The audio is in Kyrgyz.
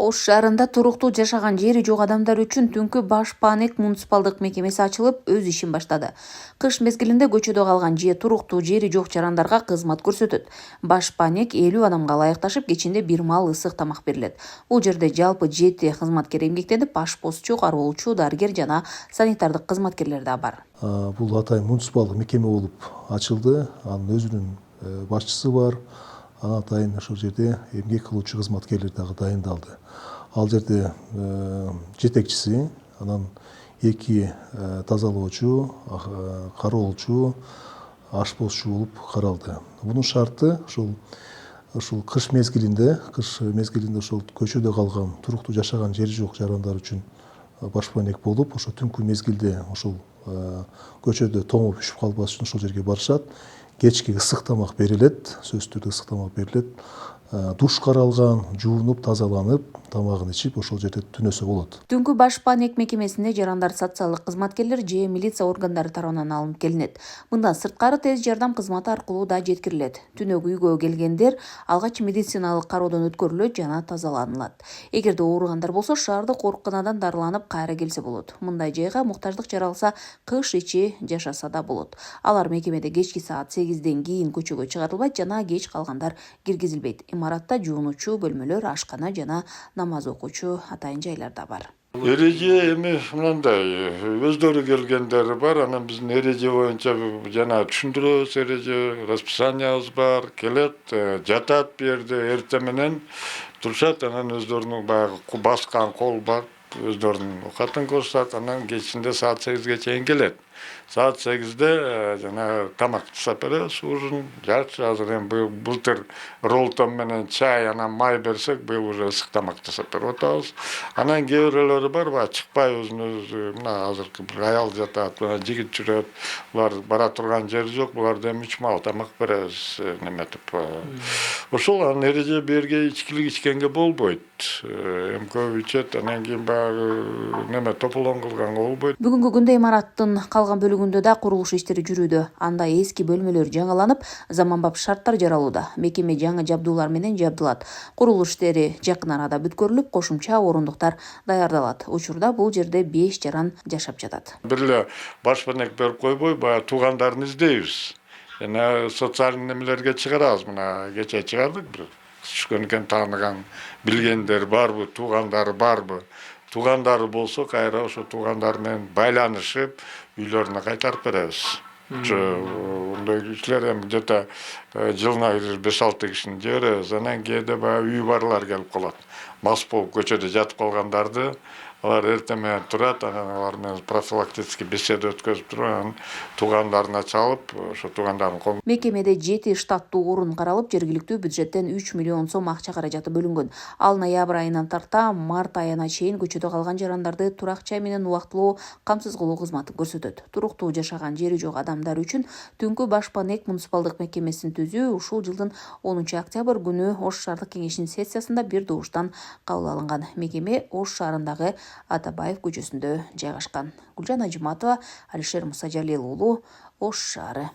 Ош шаарында туруктуу жашаган жери жок адамдар үчүн түнкү Баш Паанек муниципалдык мекемеси ачылып, өз ишин баштады. Кыш мезгилинде көчөдө калган же туруктуу жери жок жарандарга кызмат көрсөтөт. Баш Паанек 50 адамга ылайыкташып, кечинде бир маал ысык тамак берилет. Бул жерде жалпы 7 кызматкер эмгектенип, ашпозчу, кароолчу, дарыгер жана санитардык кызматкерлер да бар. Бул атайын муниципалдык мекеме болуп ачылды. Анын өзүнүн башчысы бар. Атайын ошол жерде эмгек кылуучу кызматкерлер дагы дайындалды. Ал жерде жетекчиси, анан 2 тазалоочу, кароолчу, ашпозчу болуп каралды. Мунун шарты ушул кыш мезгилинде ошол көчөдө калган, туруктуу жашаган жери жок жарандар үчүн Баш Паанек болуп, ошо түнкү мезгилде ошол көчөдө тоңуп үшүп калбаш үчүн ошол жерге барышат. Кечки ысык тамак берилет, сөзсүз түрдө ысык тамак берилет. Душ каралган, жуунуп, тазаланып, тамагын ичип, ошол жерде түнөсө болот. Түнкү Баш Паанек мекемесине жарандар социалдык кызматкерлер же милиция органдары тарабынан алынып келинет. Мындан сырткары тез жардам кызматы аркылуу да жеткирилет. Түнөк үйгө келгендер алгач медициналык кароодон өткөрүлөт жана тазаланылат. Эгерде ооругандар болсо, шаардык ооруканадан дарыланып кайра келсе болот. Мындай жайга муктаждык жаралса, кыш ичи жашаса да болот. Алар мекемеде кечки саат 8ден кийин көчөгө чыгарылбайт жана кеч калгандар киргизилбейт. Имаратта жуунуучу бөлмөлөр, ашкана жана намаз окуучу атайын жайлар да бар. Эреже эми мындай, өздөрү келгендери бар, анан биздин эреже боюнча жана түшүндүрөбүз, эреже расписаниябыз бар, келет, жатат бу жерде, эртең менен турушат, анан өздөрүнүн баягы баскан кол бар, өздөрүнүн оокатын кылышат, анан кечинде саат 8ге чейин келет. Саат 8де жана тамак жасап беребиз, ужин, жаш, азыр эми былтыр роллтон менен чай, анан май берсек, быйыл уже ысык тамак жасап берип атабыз. Анан кээ бирөөлөрү бар, чыкпай өзүнүн мына азыркы бир аял жатат, жигит жүрөт, булар бара турган жери жок, буларда эми 3 маал тамак беребиз, неметип. Ошол анын эреже берге ичкилик ичкенге болбойт. Эми көп ичет, анан кийин баягы неме тополоң кылганга болбойт. Бүгүнкү күндө имараттын калган бөлүгүндө да курулуш иштери жүрүүдө. Анда эски бөлмөлөр жаңаланып, заманбап шарттар жаралууда. Мекеме жаңы жабдуулар менен жабдылат. Курулуш иштери жакын арада бүткөрүлүп, кошумча орундуктар даярдалат. Учурда бул жерде 5 жаран жашап жатат. Бир эле Баш Паанек берип койбой, баягы туугандарын издейбиз. Жана социалдык немелерге чыгарабыз. Мына кечээ чыгардык бир. Түшкөн экен, тааныган, билгендер барбы, туугандары барбы? Туугандары болсо, кайра ошо туугандар менен байланышып, үйлөрүнө кайтарып беребиз. Мындай кишилер эми где-то жылына 5-6 кишини жиберебиз. Анан кээде баягы үй барлар келип калат. Мас болуп көчөдө жатып калгандарды алар эртең менен турат, анан алар менен профилактический беседа өткөзүп туруп, анан туугандарына чалып, ошо туугандардын колун. Мекемеде 7 штаттуу орун каралып, жергиликтүү бюджеттен 3 миллион сом акча каражаты бөлүнгөн. Ал ноябрь айынан тарта март айына чейин көчөдө калган жарандарды турак жай менен убактылуу камсыз кылуу кызматын көрсөтөт. Туруктуу жашаган жери жок адамдар үчүн түнкү Баш Паанек муниципалдык мекемесин түзүү ушул жылдын 10 октябрь күнү Ош шаардык кеңешинин сессиясында бир добуштан кабыл алынган. Мекеме Ош шаарындагы Атабаев көчөсүндө жайгашкан. Гүлжан Ажыматова, Алишер Мусажалил уулу, Ош шаары.